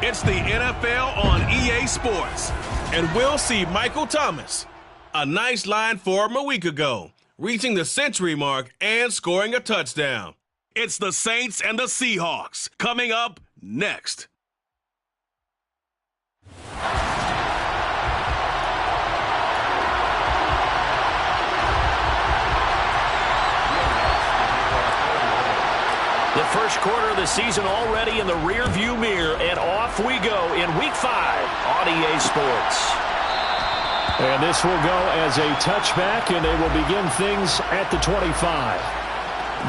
It's the NFL on EA Sports. And we'll see Michael Thomas. A nice line for him a week ago, reaching the century mark and scoring a touchdown. It's the Saints and the Seahawks coming up next. The first quarter of the season already in the rearview mirror, and off we go in Week 5 on EA Sports. And this will go as a touchback, and they will begin things at the 25.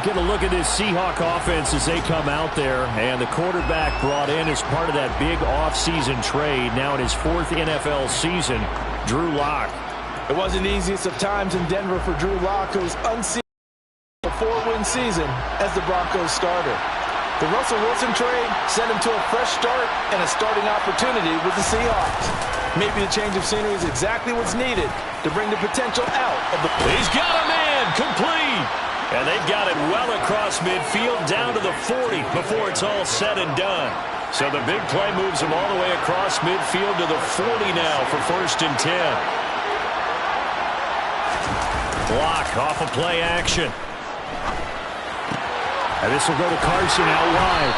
Get a look at this Seahawk offense as they come out there, and the quarterback brought in as part of that big offseason trade, now in his 4th NFL season, Drew Lock. It wasn't the easiest of times in Denver for Drew Lock, who's unseated a 4-win season as the Broncos starter. The Russell Wilson trade sent him to a fresh start and a starting opportunity with the Seahawks. Maybe the change of scenery is exactly what's needed to bring the potential out of the... He's got a man complete. And they've got it well across midfield down to the 40 before it's all said and done. So the big play moves him all the way across midfield to the 40 now for 1st and 10. Block off of play action. And this will go to Carson out wide.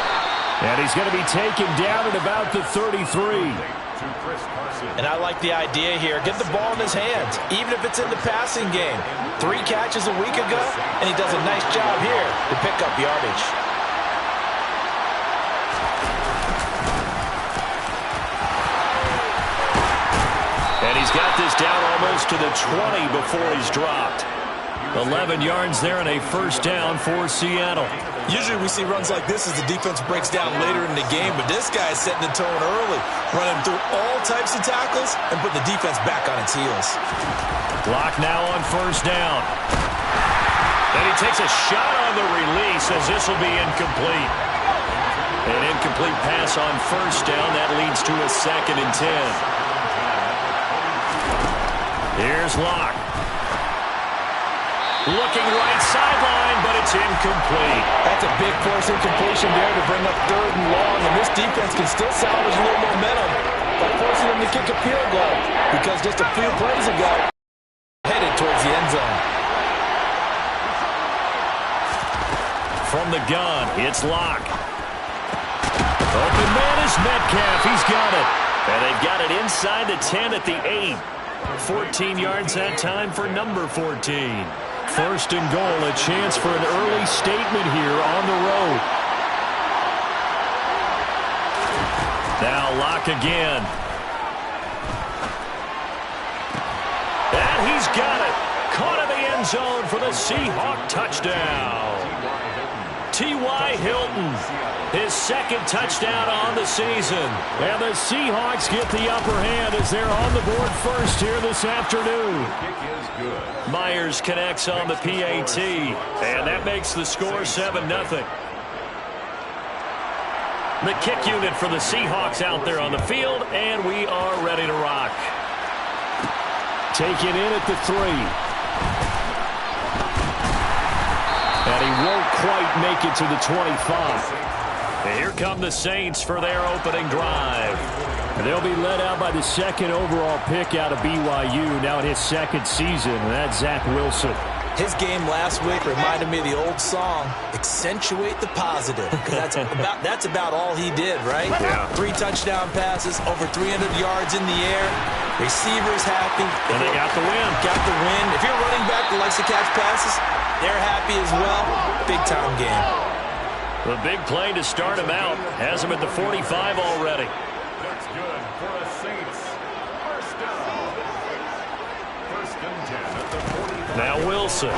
And he's going to be taken down at about the 33. And I like the idea here. Get the ball in his hands, even if it's in the passing game. 3 catches a week ago, and he does a nice job here to pick up yardage. And he's got this down almost to the 20 before he's dropped. 11 yards there and a 1st down for Seattle. Usually we see runs like this as the defense breaks down later in the game, but this guy is setting the tone early, running through all types of tackles and putting the defense back on its heels. Lock now on 1st down. And he takes a shot on the release as this will be incomplete. An incomplete pass on 1st down. That leads to a 2nd and 10. Here's Lock. Looking right sideline, but it's incomplete. That's a big force incompletion there to bring up 3rd and long, and this defense can still salvage a little momentum by forcing them to kick a field goal, because just a few plays ago, headed towards the end zone. From the gun, it's Lock. Open man is Metcalf. He's got it. And they've got it inside the 10 at the 8. 14 yards that time for number 14. 1st and goal, a chance for an early statement here on the road. Now Lock again. And he's got it. Caught in the end zone for the Seahawk touchdown. T.Y. Hilton, his 2nd touchdown on the season. And the Seahawks get the upper hand as they're on the board first here this afternoon. Myers connects on the PAT, and that makes the score 7-0. The kick unit for the Seahawks out there on the field, and we are ready to rock. Taken in at the 3. And he won't quite make it to the 25. And here come the Saints for their opening drive. And they'll be led out by the 2nd overall pick out of BYU, now in his 2nd season, and that's Zach Wilson. His game last week reminded me of the old song, Accentuate the Positive. Because that's about all he did, right? Yeah. 3 touchdown passes, over 300 yards in the air. Receivers happy. And they got the win. Got the win. If you're a running back that likes to catch passes, they're happy as well. Big-time game. The big play to start him out has him at the 45 already. That's good for the Saints. 1st down. 1st and 10 at the 45. Now Wilson.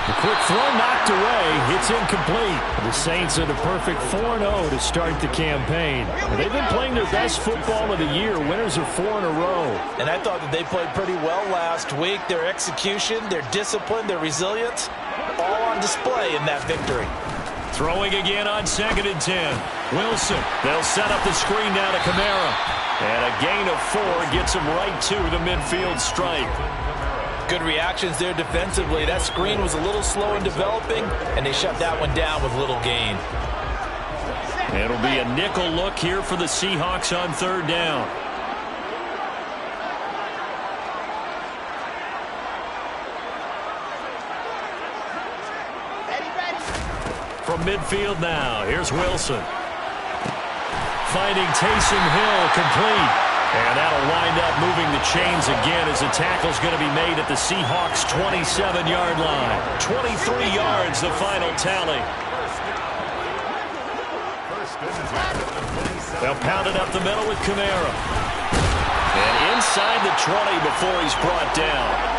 The quick throw knocked away. It's incomplete. The Saints are the perfect 4-0 to start the campaign. They've been playing their best football of the year. Winners of 4 in a row. And I thought that they played pretty well last week. Their execution, their discipline, their resilience, all on display in that victory. Throwing again on 2nd and 10. Wilson. They'll set up the screen now to Kamara. And a gain of 4 gets him right to the midfield stripe. Good reactions there defensively. That screen was a little slow in developing, and they shut that one down with little gain. It'll be a nickel look here for the Seahawks on third down. From midfield now, here's Wilson. Finding Taysom Hill, complete. And that'll wind up moving the chains again as the tackle's going to be made at the Seahawks' 27-yard line. 23 yards, the final tally. They'll pound it up the middle with Kamara. And inside the 20 before he's brought down.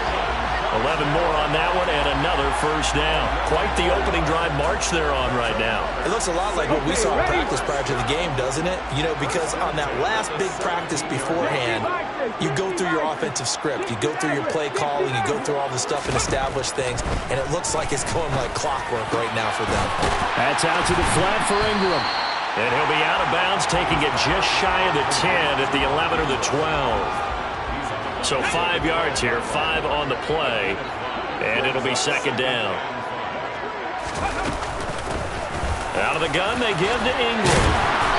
11 more on that one and another first down. Quite the opening drive march they're on right now. It looks a lot like what we saw in practice prior to the game, doesn't it? You know, because on that last big practice beforehand, you go through your offensive script. You go through your play calling. You go through all the stuff and establish things. And it looks like it's going like clockwork right now for them. That's out to the flat for Ingram. And he'll be out of bounds, taking it just shy of the 10 at the 11 or the 12. So 5 yards here, 5 on the play, and it'll be second down. Out of the gun, they give to Ingram.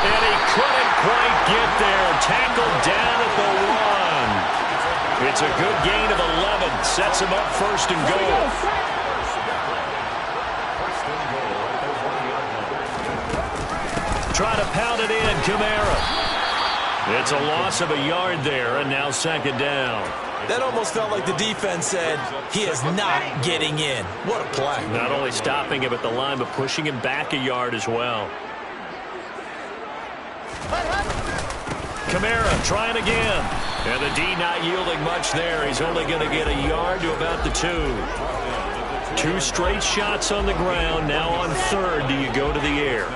And he couldn't quite get there. Tackled down at the 1. It's a good gain of 11. Sets him up first and goal. Try to pound it in, Kamara. It's a loss of a yard there, and now second down. That almost felt like the defense said, he is not getting in. What a play. Not only stopping him at the line, but pushing him back a yard as well. Kamara trying again. And the D not yielding much there. He's only going to get a yard to about the 2. 2 straight shots on the ground. Now on third, do you go to the air?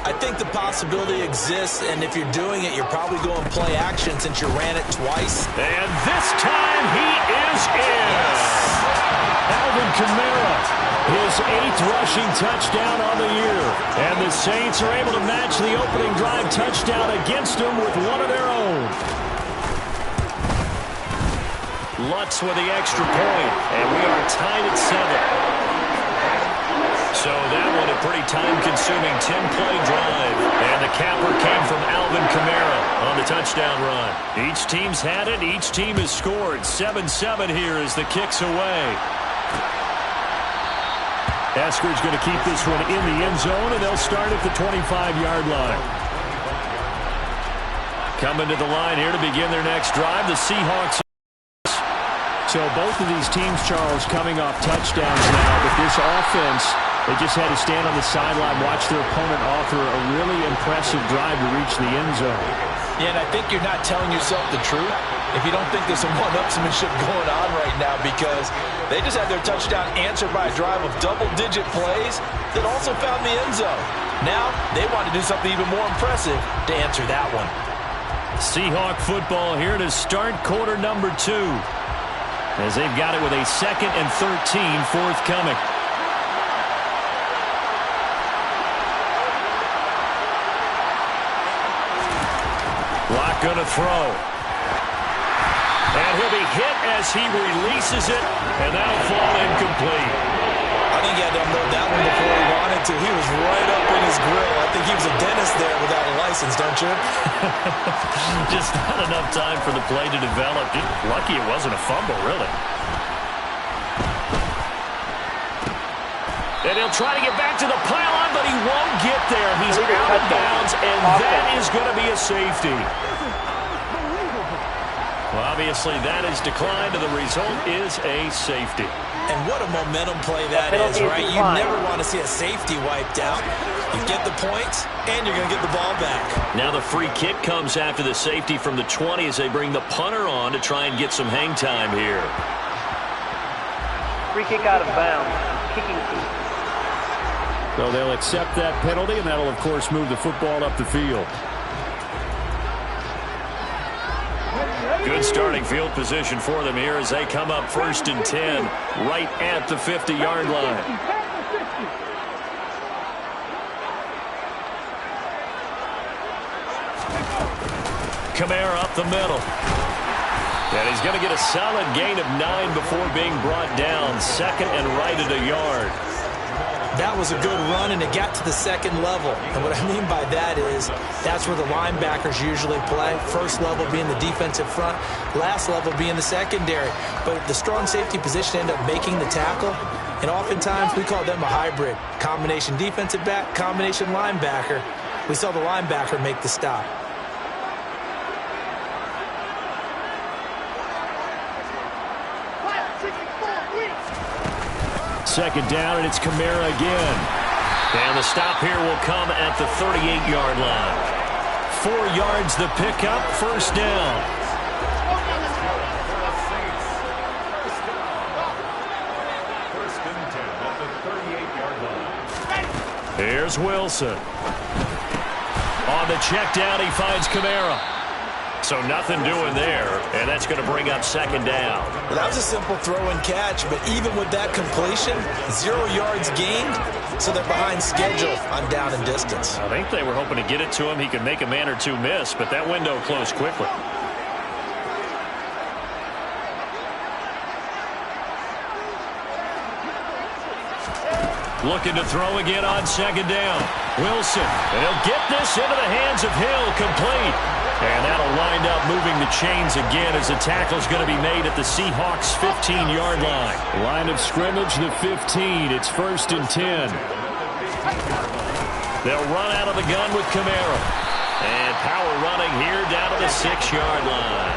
I think the possibility exists, and if you're doing it, you're probably going play action since you ran it twice. And this time he is in. Alvin Kamara, his 8th rushing touchdown on the year. And the Saints are able to match the opening drive touchdown against them with one of their own. Lutz with the extra point, and we are tied at 7. So that one a pretty time-consuming 10-play drive. And the capper came from Alvin Kamara on the touchdown run. Each team's had it. Each team has scored. 7-7 here as the kick's away. Eskridge going to keep this one in the end zone, and they'll start at the 25-yard line. Coming to the line here to begin their next drive, the Seahawks. So both of these teams, Charles, coming off touchdowns now, but this offense, they just had to stand on the sideline, watch their opponent author a really impressive drive to reach the end zone. Yeah, and I think you're not telling yourself the truth if you don't think there's some one-upsmanship going on right now, because they just had their touchdown answered by a drive of double-digit plays that also found the end zone. Now they want to do something even more impressive to answer that one. Seahawk football here to start quarter number 2. As they've got it with a 2nd and 13 forthcoming. Lock going to throw. And he'll be hit as he releases it, and that'll fall incomplete. I think he had to unload that one before he wanted to. He was right up in his grill. I think he was a dentist there without a license, don't you? Just not enough time for the play to develop. Lucky it wasn't a fumble, really. And he'll try to get back to the pylon, but he won't get there. He's out of bounds, and that is going to be a safety. Well, obviously, that is declined, and the result is a safety. And what a momentum play that is, right? You never want to see a safety wiped out. You get the points, and you're going to get the ball back. Now the free kick comes after the safety from the 20 as they bring the punter on to try and get some hang time here. Free kick out of bounds. Kicking team. So they'll accept that penalty, and that'll, of course, move the football up the field. Good starting field position for them here as they come up 1st and 10 right at the 50-yard line. Kamara up the middle. And he's going to get a solid gain of 9 before being brought down. 2nd and right at a yard. That was a good run, and it got to the second level. And what I mean by that is that's where the linebackers usually play. First level being the defensive front, last level being the secondary. But the strong safety position ended up making the tackle, and oftentimes we call them a hybrid. Combination defensive back, combination linebacker. We saw the linebacker make the stop. Second down, and it's Kamara again. And the stop here will come at the 38-yard line. 4 yards the pickup, first down. First and 10 at the 38-yard line. Here's Wilson. On the check down, he finds Kamara. So nothing doing there, and that's going to bring up second down. Well, that was a simple throw and catch, but even with that completion, 0 yards gained, so they're behind schedule on down and distance. I think they were hoping to get it to him. He could make a man or two miss, but that window closed quickly. Looking to throw again on second down. Wilson, and he'll get this into the hands of Hill, complete. And that'll wind up moving the chains again as the tackle's going to be made at the Seahawks' 15-yard line. Line of scrimmage, the 15. It's first and 10. They'll run out of the gun with Kamara. And power running here down to the 6-yard line.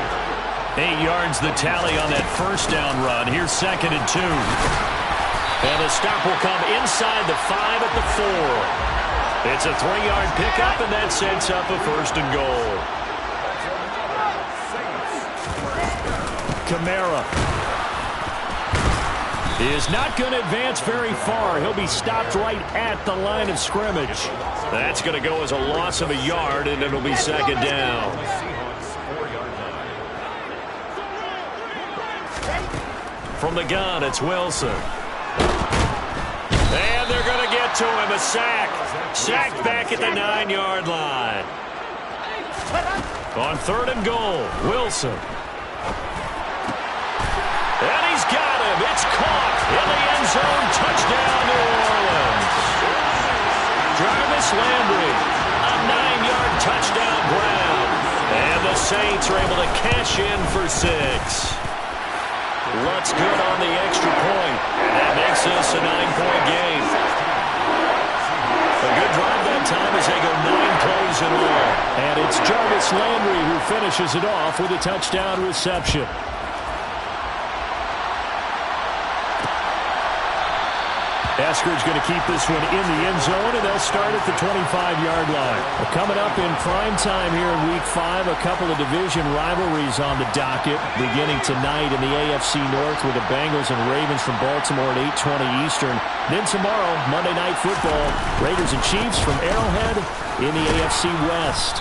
8 yards the tally on that first down run. Here's second and 2. And the stop will come inside the 5 at the 4. It's a 3-yard pickup, and that sets up a first and goal. Kamara is not going to advance very far. He'll be stopped right at the line of scrimmage. That's going to go as a loss of a yard, and it'll be second down. From the gun, it's Wilson. And they're going to get to him. A sack. Sacked back at the 9-yard line. On third and goal, Wilson. And he's got him. It's caught in the end zone. Touchdown, New Orleans. Jarvis Landry, a 9-yard touchdown grab. And the Saints are able to cash in for 6. Lutz good on the extra point. And that makes this a 9-point game. A good drive that time as they go 9 plays in all. And it's Jarvis Landry who finishes it off with a touchdown reception. Eskridge going to keep this one in the end zone, and they'll start at the 25-yard line. Well, coming up in prime time here in Week 5, a couple of division rivalries on the docket, beginning tonight in the AFC North with the Bengals and Ravens from Baltimore at 8:20 Eastern. Then tomorrow, Monday Night Football, Raiders and Chiefs from Arrowhead in the AFC West.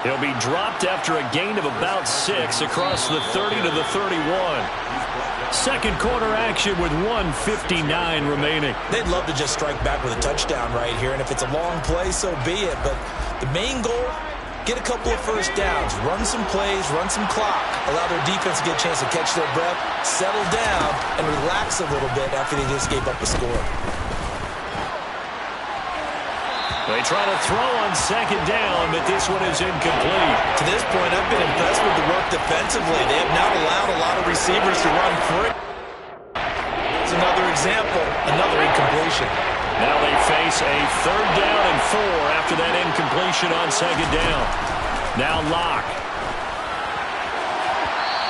He'll be dropped after a gain of about 6 across the 30 to the 31. Second quarter action with 1:59 remaining. They'd love to just strike back with a touchdown right here, and if it's a long play, so be it. But the main goal, get a couple of first downs, run some plays, run some clock, allow their defense to get a chance to catch their breath, settle down, and relax a little bit after they just gave up a score. They try to throw on second down, but this one is incomplete. To this point, I've been impressed with the work defensively. They have not allowed a lot of receivers to run free. It's another example, another incompletion. Now they face a 3rd down and 4 after that incompletion on second down. Now Locke.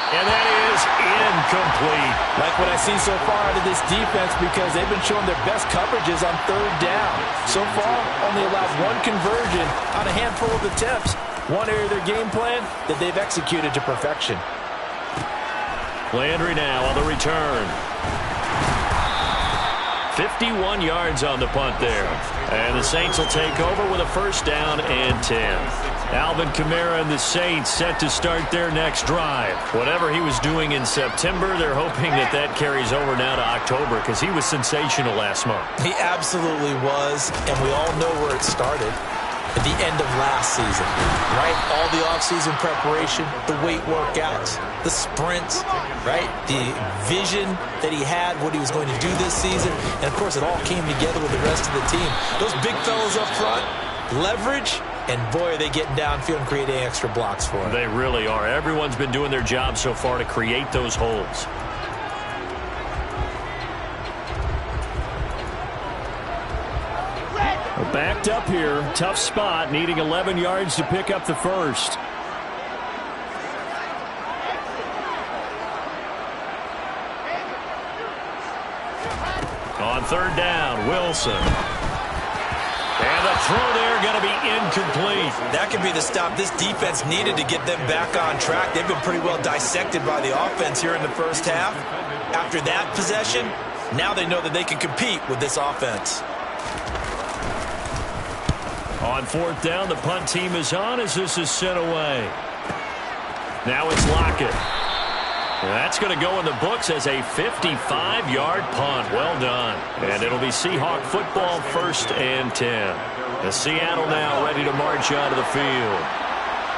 And that is incomplete. Like what I've seen so far out of this defense, because they've been showing their best coverages on 3rd down. So far, only allowed 1 conversion on a handful of attempts. One area of their game plan that they've executed to perfection. Landry now on the return. 51 yards on the punt there. And the Saints will take over with a 1st down and 10. Alvin Kamara and the Saints set to start their next drive. Whatever he was doing in September, they're hoping that that carries over now to October, because he was sensational last month. He absolutely was, and we all know where it started. at the end of last season, right? All the offseason preparation, the weight workouts, the sprints, right? The vision that he had, what he was going to do this season. And, of course, it all came together with the rest of the team. Those big fellas up front, leverage, and, boy, are they getting downfield and creating extra blocks for him. They really are. Everyone's been doing their job so far to create those holes. Backed up here. Tough spot. Needing 11 yards to pick up the first. On third down, Wilson. And the throw there going to be incomplete. That could be the stop this defense needed to get them back on track. They've been pretty well dissected by the offense here in the first half. After that possession, now they know that they can compete with this offense. On fourth down, the punt team is on as this is sent away. Now it's Lockett. That's going to go in the books as a 55-yard punt. Well done. And it'll be Seahawk football, 1st and 10. The Seattle now ready to march onto the field.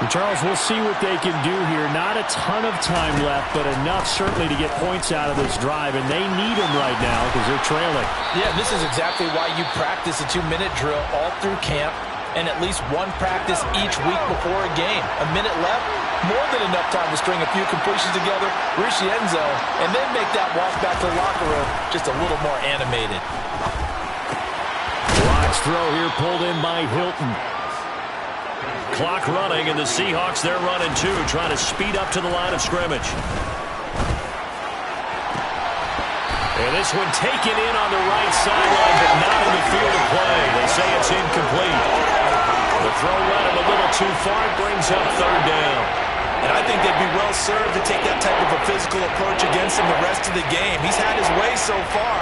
And Charles, we'll see what they can do here. Not a ton of time left, but enough certainly to get points out of this drive, and they need them right now because they're trailing. Yeah, this is exactly why you practice a 2-minute drill all through camp and at least one practice each week before a game. A minute left, more than enough time to string a few completions together, reach the end zone, and then make that walk back to the locker room just a little more animated. Watch throw here pulled in by Hilton. Clock running, and the Seahawks, they're running too, trying to speed up to the line of scrimmage. And this one taken in on the right sideline, but not in the field of play. They say it's incomplete. The throw led him a little too far. It brings up third down. And I think they'd be well served to take that type of a physical approach against him the rest of the game. He's had his way so far,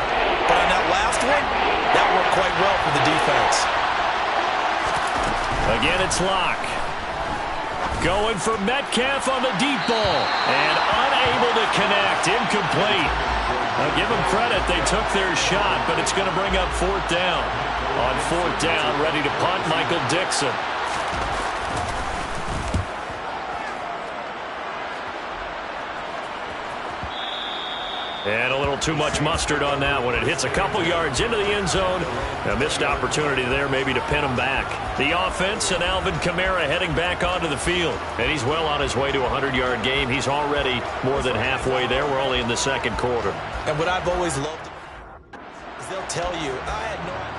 but on that last one, that worked quite well for the defense. Again, it's Locke. Going for Metcalf on the deep ball. And unable to connect. Incomplete. Now, give them credit. They took their shot, but it's going to bring up fourth down. On fourth down, ready to punt, Michael Dixon. And a little too much mustard on that one. It hits a couple yards into the end zone. A missed opportunity there maybe to pin him back. The offense and Alvin Kamara heading back onto the field. And he's well on his way to a 100-yard game. He's already more than halfway there. We're only in the second quarter. And what I've always loved is they'll tell you, I had no idea.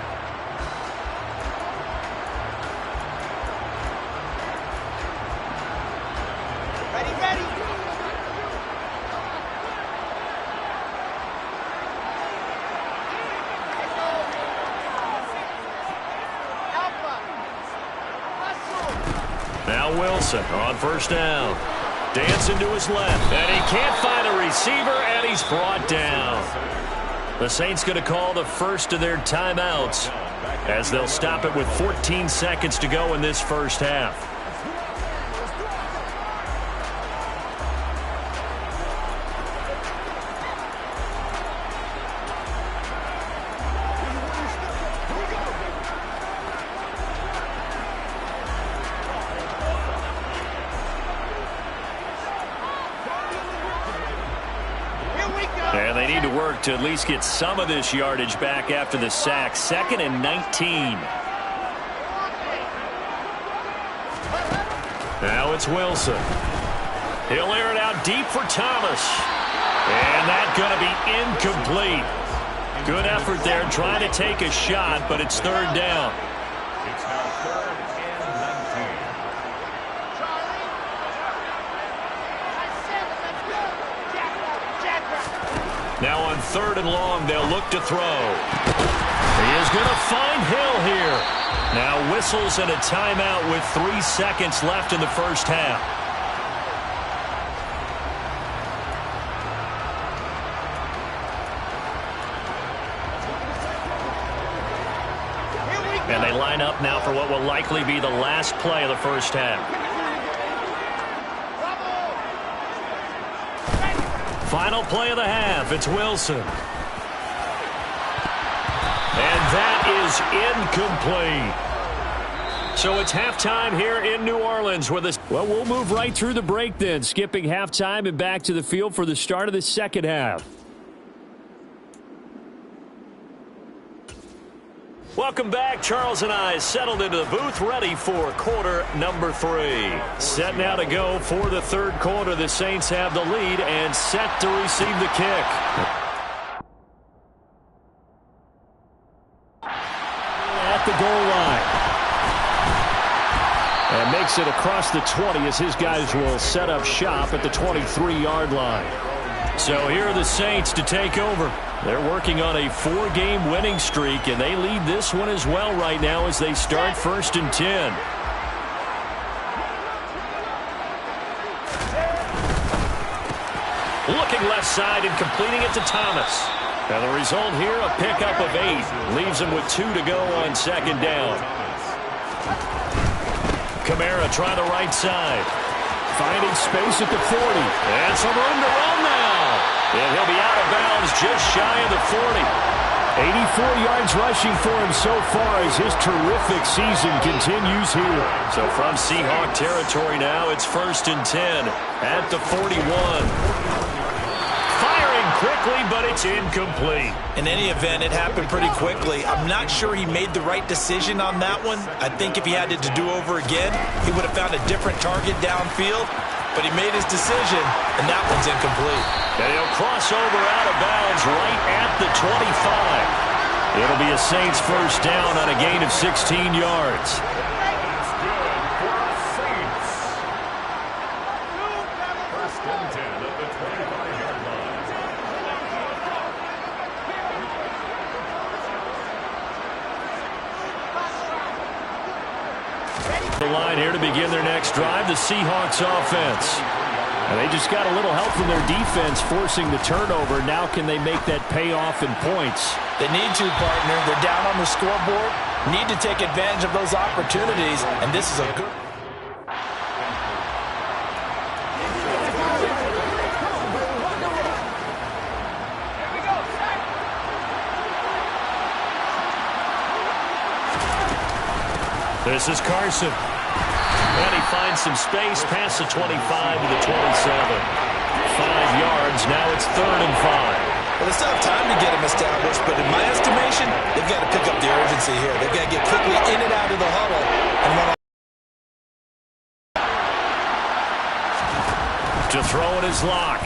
Now Wilson on first down. Dancing to his left. And he can't find a receiver, and he's brought down. The Saints going to call the first of their timeouts as they'll stop it with 14 seconds to go in this first half. And they need to work to at least get some of this yardage back after the sack. 2nd and 19. Now it's Wilson. He'll air it out deep for Thomas. And that's going to be incomplete. Good effort there trying to take a shot, but it's third down. It's now 3rd and 19. Now on 3rd and long, they'll look to throw. He is going to find Hill here. Now whistles and a timeout with 3 seconds left in the first half. And they line up now for what will likely be the last play of the first half. Final play of the half. It's Wilson. And that is incomplete. So it's halftime here in New Orleans with us. Well, we'll move right through the break then, skipping halftime and back to the field for the start of the second half. Welcome back. Charles and I settled into the booth, ready for quarter number 3. Set now to go for the third quarter. The Saints have the lead and set to receive the kick. At the goal line. And makes it across the 20 as his guys will set up shop at the 23-yard line. So here are the Saints to take over. They're working on a 4-game winning streak, and they lead this one as well right now as they start 1st and 10. Looking left side and completing it to Thomas. And the result here, a pickup of 8. Leaves him with 2 to go on 2nd down. Kamara trying the right side. Finding space at the 40. And some room to run now. And he'll be out of bounds just shy of the 40. 84 yards rushing for him so far as his terrific season continues here. So from Seahawk territory now, it's 1st and 10 at the 41. Firing quickly, but it's incomplete. In any event, it happened pretty quickly. I'm not sure he made the right decision on that one. I think if he had it to do over again, he would have found a different target downfield. But he made his decision, and that one's incomplete. And he'll cross over out of bounds right at the 25. It'll be a Saints first down on a gain of 16 yards. That's good for the Saints. 1st and 10 at the 25-yard line. The line here to begin their next drive, the Seahawks offense. And they just got a little help from their defense forcing the turnover. Now can they make that pay off in points? They need to, partner. They're down on the scoreboard. Need to take advantage of those opportunities, and this is a good... This is Carson. And he finds some space past the 25 to the 27. 5 yards. Now it's 3rd and 5. Well, they still have time to get him established, but in my estimation, they've got to pick up the urgency here. They've got to get quickly in and out of the huddle and run to throw in his lock.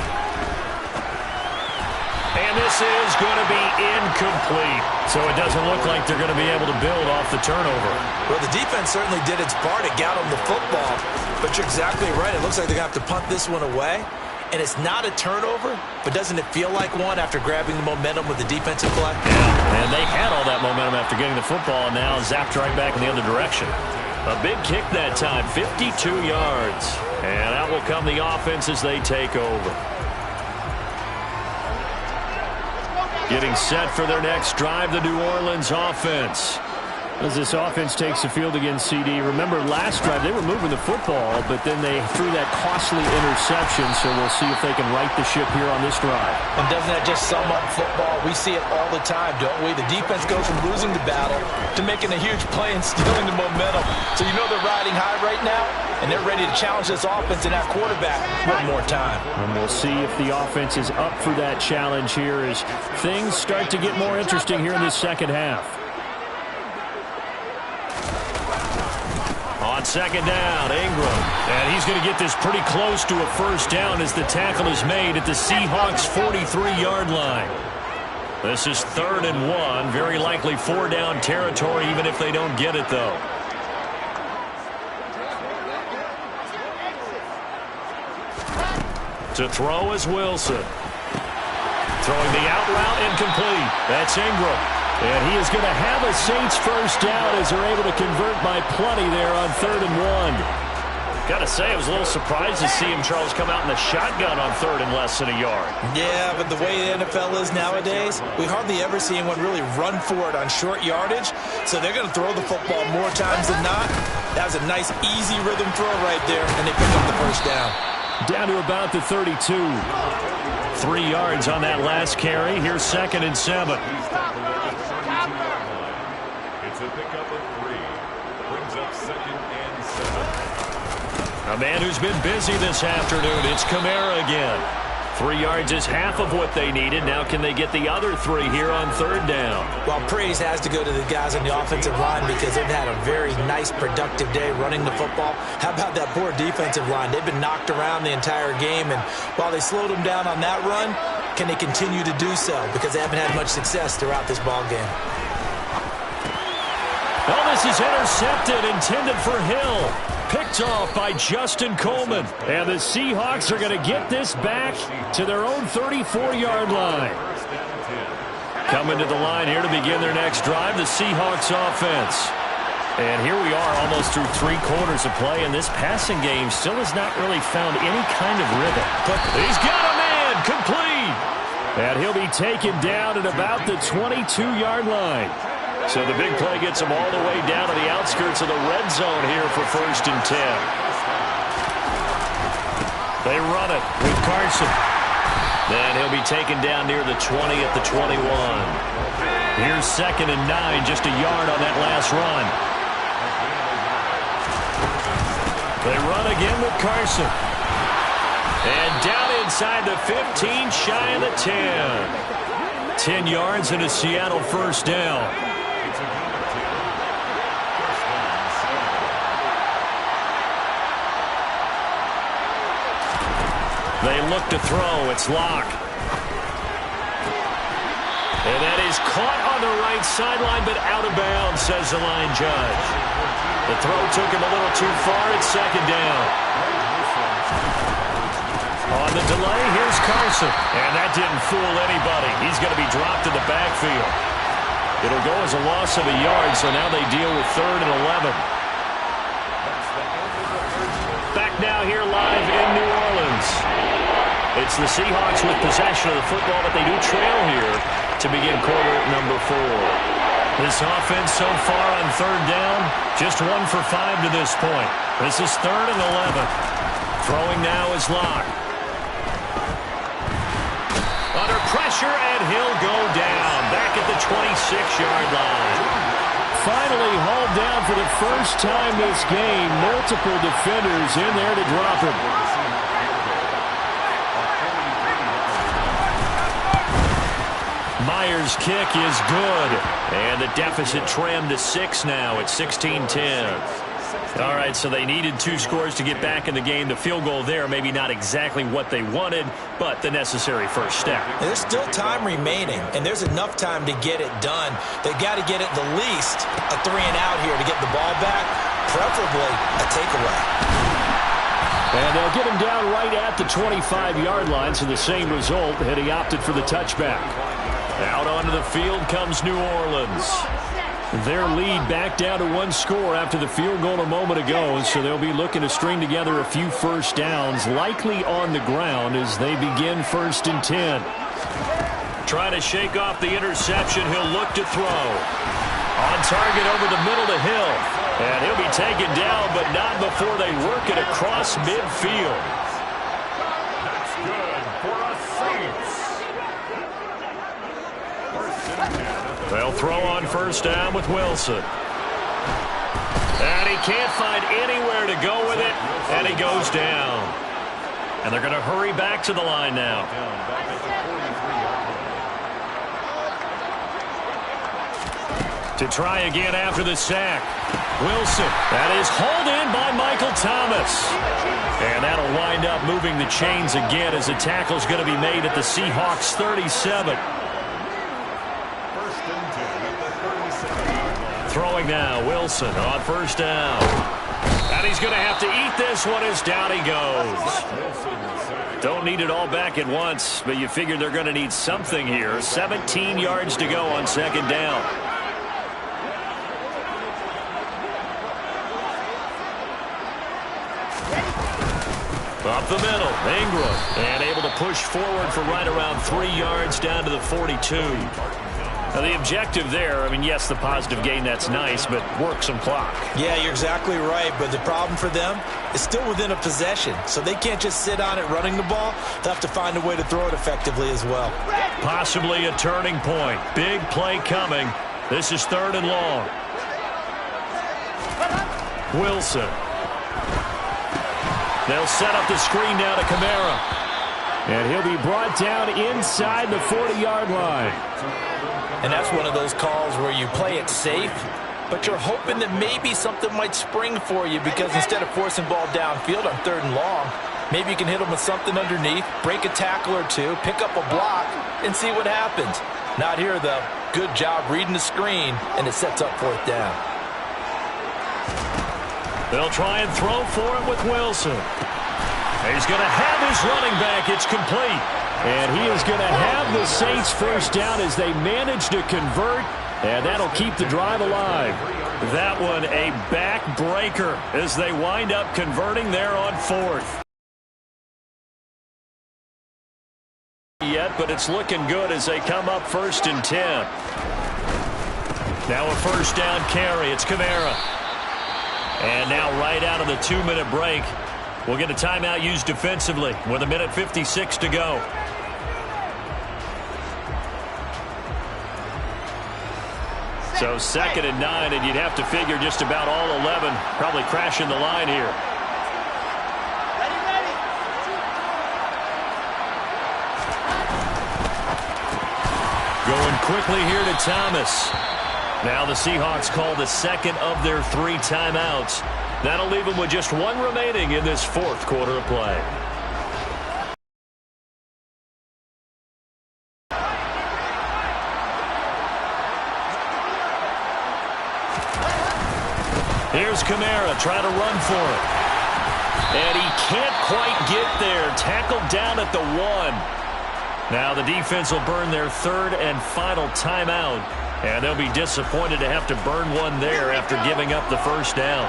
And this is going to be incomplete. So it doesn't look like they're going to be able to build off the turnover. Well, the defense certainly did its part. It got them the football. But you're exactly right. It looks like they're going to have to punt this one away. And it's not a turnover, but doesn't it feel like one after grabbing the momentum with the defensive play? Yeah, and they had all that momentum after getting the football, and now zapped right back in the other direction. A big kick that time, 52 yards. And out will come the offense as they take over. Getting set for their next drive, the New Orleans offense. As this offense takes the field against CD. Remember, last drive, they were moving the football, but then they threw that costly interception, so we'll see if they can right the ship here on this drive. And doesn't that just sum up football? We see it all the time, don't we? The defense goes from losing the battle to making a huge play and stealing the momentum. So you know they're riding high right now, and they're ready to challenge this offense and that quarterback one more time. And we'll see if the offense is up for that challenge here as things start to get more interesting here in this second half. On 2nd down, Ingram. And he's going to get this pretty close to a first down as the tackle is made at the Seahawks' 43-yard line. This is 3rd and 1. Very likely 4-down territory, even if they don't get it, though. To throw is Wilson. Throwing the out route incomplete. That's Ingram. And he is going to have a Saints first down as they're able to convert by plenty there on 3rd and 1. Got to say, I was a little surprised to see him, Charles, come out in the shotgun on 3rd and less than a yard. Yeah, but the way the NFL is nowadays, we hardly ever see anyone really run for it on short yardage. So they're going to throw the football more times than not. That was a nice, easy rhythm throw right there, and they pick up the first down. Down to about the 32. 3 yards on that last carry. Here's 2nd and 7. It's a pickup of 3. Brings up 2nd and 7. A man who's been busy this afternoon. It's Kamara again. 3 yards is half of what they needed. Now can they get the other 3 here on 3rd down? Well, praise has to go to the guys on the offensive line because they've had a very nice, productive day running the football. How about that poor defensive line? They've been knocked around the entire game, and while they slowed them down on that run, can they continue to do so? Because they haven't had much success throughout this ball game. Well, this is intercepted, intended for Hill. Picked off by Justin Coleman. And the Seahawks are going to get this back to their own 34-yard line. Coming to the line here to begin their next drive, the Seahawks offense. And here we are almost through 3 quarters of play, and this passing game still has not really found any kind of rhythm. But he's got a man complete. And he'll be taken down at about the 22-yard line. So the big play gets them all the way down to the outskirts of the red zone here for 1st and 10. They run it with Carson. Then he'll be taken down near the 20 at the 21. Here's 2nd and 9, just a yard on that last run. They run again with Carson. And down inside the 15, shy of the 10. 10 yards and a Seattle 1st down. They look to throw. It's Locke. And that is caught on the right sideline, but out of bounds, says the line judge. The throw took him a little too far. It's 2nd down. On the delay, here's Carson. And that didn't fool anybody. He's going to be dropped in the backfield. It'll go as a loss of a yard, so now they deal with 3rd and 11. Back now here live in New Orleans. It's the Seahawks with possession of the football, but they do trail here to begin quarter number 4. This offense so far on 3rd down, just 1 for 5 to this point. This is 3rd and 11. Throwing now is Locke. Under pressure, and he'll go down back at the 26-yard line. Finally hauled down for the first time this game. Multiple defenders in there to drop him. Myers' kick is good. And the deficit trimmed to 6 now at 16-10. All right, so they needed 2 scores to get back in the game. The field goal there, maybe not exactly what they wanted, but the necessary first step. There's still time remaining, and there's enough time to get it done. They've got to get at the least a 3-and-out here to get the ball back, preferably a takeaway. And they'll get him down right at the 25-yard line, so the same result, and he opted for the touchback. Out onto the field comes New Orleans. Their lead back down to 1 score after the field goal a moment ago, so they'll be looking to string together a few first downs, likely on the ground as they begin 1st and 10. Trying to shake off the interception, he'll look to throw. On target over the middle to Hill. And he'll be taken down, but not before they work it across midfield. That's good for a Saints. They'll throw on 1st down with Wilson. And he can't find anywhere to go with it, and he goes down. And they're going to hurry back to the line now. To try again after the sack. Wilson. That is hauled in by Michael Thomas. And that'll wind up moving the chains again as the tackle's going to be made at the Seahawks 37. Throwing now, Wilson on 1st down. And he's going to have to eat this one as down he goes. Don't need it all back at once, but you figure they're going to need something here. 17 yards to go on 2nd down. Up the middle, Ingram. And able to push forward for right around 3 yards down to the 42. Now, the objective there, I mean, yes, the positive gain, that's nice, but work some clock. Yeah, you're exactly right, but the problem for them is still within a possession, so they can't just sit on it running the ball. They'll have to find a way to throw it effectively as well. Possibly a turning point. Big play coming. This is 3rd and long. Wilson. They'll set up the screen now to Kamara. And he'll be brought down inside the 40-yard line. And that's one of those calls where you play it safe, but you're hoping that maybe something might spring for you, because instead of forcing ball downfield on 3rd and long, maybe you can hit them with something underneath, break a tackle or two, pick up a block, and see what happens. Not here, though. Good job reading the screen, and it sets up 4th down. They'll try and throw for it with Wilson. He's going to have his running back. It's complete. And he is going to have the Saints first down as they manage to convert, and that'll keep the drive alive. That one a backbreaker as they wind up converting there on 4th. Yet, but it's looking good as they come up 1st and 10. Now a first down carry. It's Kamara. And now right out of the 2-minute break, we'll get a timeout used defensively with 1:56 to go. So 2nd and 9, and you'd have to figure just about all 11 probably crashing the line here. Going quickly here to Thomas. Now the Seahawks call the 2nd of their 3 timeouts. That'll leave them with just 1 remaining in this 4th quarter of play. Here's Kamara trying to run for it. And he can't quite get there. Tackled down at the 1. Now the defense will burn their 3rd and final timeout. And they'll be disappointed to have to burn one there after giving up the first down.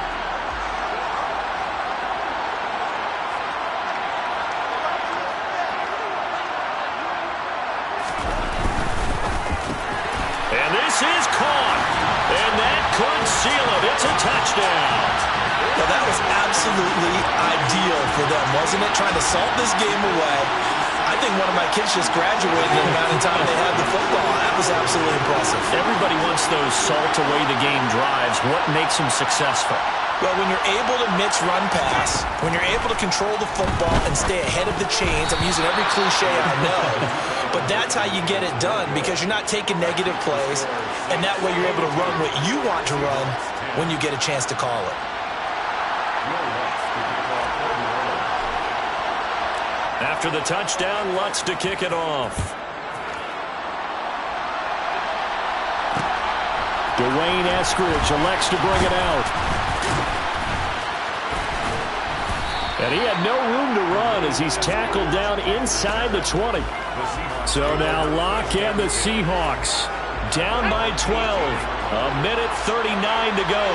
And this is caught. And that could seal it. It's a touchdown. Well, that was absolutely ideal for them, wasn't it? Trying to salt this game away. I think one of my kids just graduated in the amount of time they had the football. That was absolutely impressive. Everybody wants those salt-away-the-game drives. What makes them successful? Well, when you're able to mix run pass, when you're able to control the football and stay ahead of the chains, I'm using every cliche I know, but that's how you get it done, because you're not taking negative plays, and that way you're able to run what you want to run when you get a chance to call it. After the touchdown, Lutz to kick it off. Dwayne Eskridge elects to bring it out. And he had no room to run as he's tackled down inside the 20. So now Locke and the Seahawks down by 12. 1:39 to go.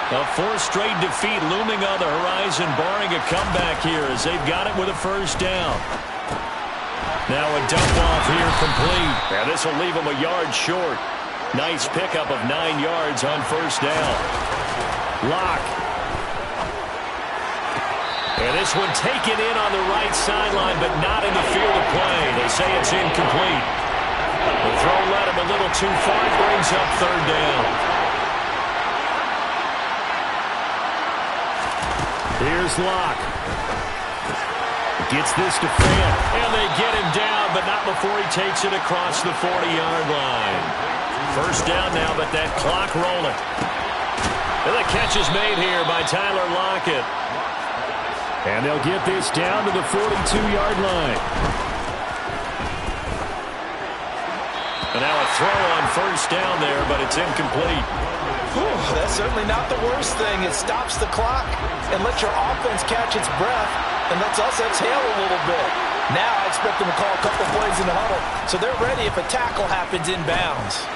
A 4th straight defeat looming on the horizon, barring a comeback here as they've got it with a first down. Now a dump off here complete. And this will leave them a yard short. Nice pickup of 9 yards on first down. Locke. And this one taken in on the right sideline, but not in the field of play. They say it's incomplete. The throw led him a little too far. Brings up 3rd down. Here's Locke. Gets this to Fant. And they get him down, but not before he takes it across the 40-yard line. First down now, but that clock rolling. And the catch is made here by Tyler Lockett. And they'll get this down to the 42-yard line. And now a throw on first down there, but it's incomplete. Whew, that's certainly not the worst thing. It stops the clock and lets your offense catch its breath and lets us exhale a little bit. Now I expect them to call a couple plays in the huddle, so they're ready if a tackle happens inbounds.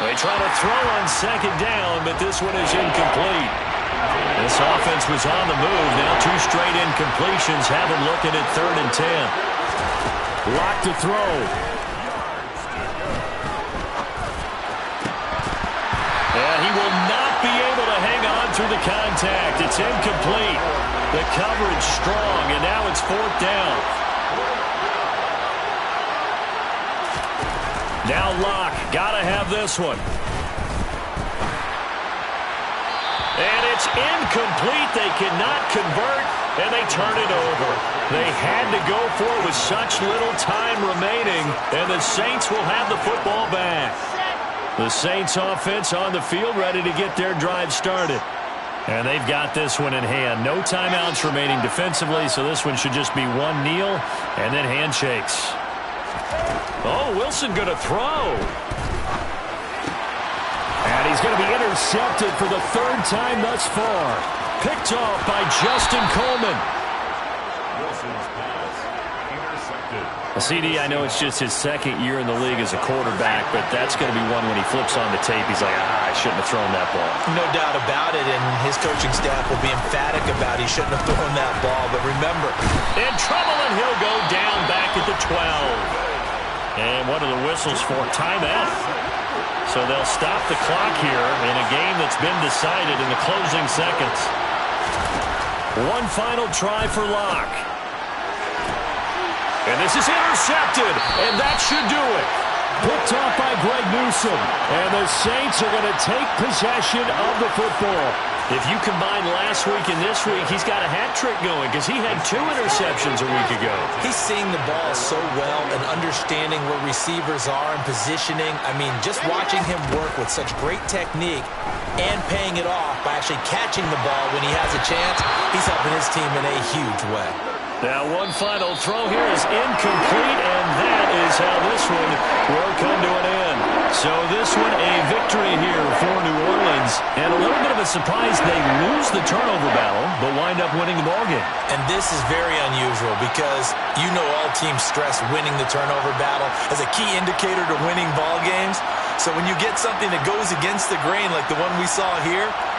They try to throw on second down, but this one is incomplete. This offense was on the move. Now 2 straight incompletions have them looking at 3rd and 10. Locke to throw. And he will not be able to hang on through the contact. It's incomplete. The coverage strong, and now it's 4th down. Now Locke, gotta have this one. And it's It's incomplete. They cannot convert, and they turn it over. They had to go for it with such little time remaining, and the Saints will have the football back. The Saints offense on the field ready to get their drive started. And they've got this one in hand. No timeouts remaining defensively, so this one should just be one kneel and then handshakes. Oh, Wilson going to throw. And he's going to be intercepted for the third time thus far. Picked off by Justin Coleman. Wilson's pass intercepted. CD, I know it's just his second year in the league as a quarterback, but that's going to be one when he flips on the tape. He's like, I shouldn't have thrown that ball. No doubt about it, and his coaching staff will be emphatic about he shouldn't have thrown that ball. But remember, In trouble, and he'll go down back at the 12. And what are the whistles for? Timeout. So they'll stop the clock here in a game that's been decided in the closing seconds. One final try for Locke. And this is intercepted, and that should do it. Picked off by Greg Newsome. And the Saints are going to take possession of the football. If you combine last week and this week, he's got a hat trick going because he had 2 interceptions a week ago. he's seeing the ball so well and understanding where receivers are and positioning. I mean, just watching him work with such great technique and paying it off by actually catching the ball when he has a chance, he's helping his team in a huge way. Now one final throw here is incomplete, and that is how this one will come to an end. So this one a victory here for New Orleans, and a little bit of a surprise they lose the turnover battle, but wind up winning the ballgame. And this is very unusual because you know all teams stress winning the turnover battle as a key indicator to winning ball games. So when you get something that goes against the grain like the one we saw here,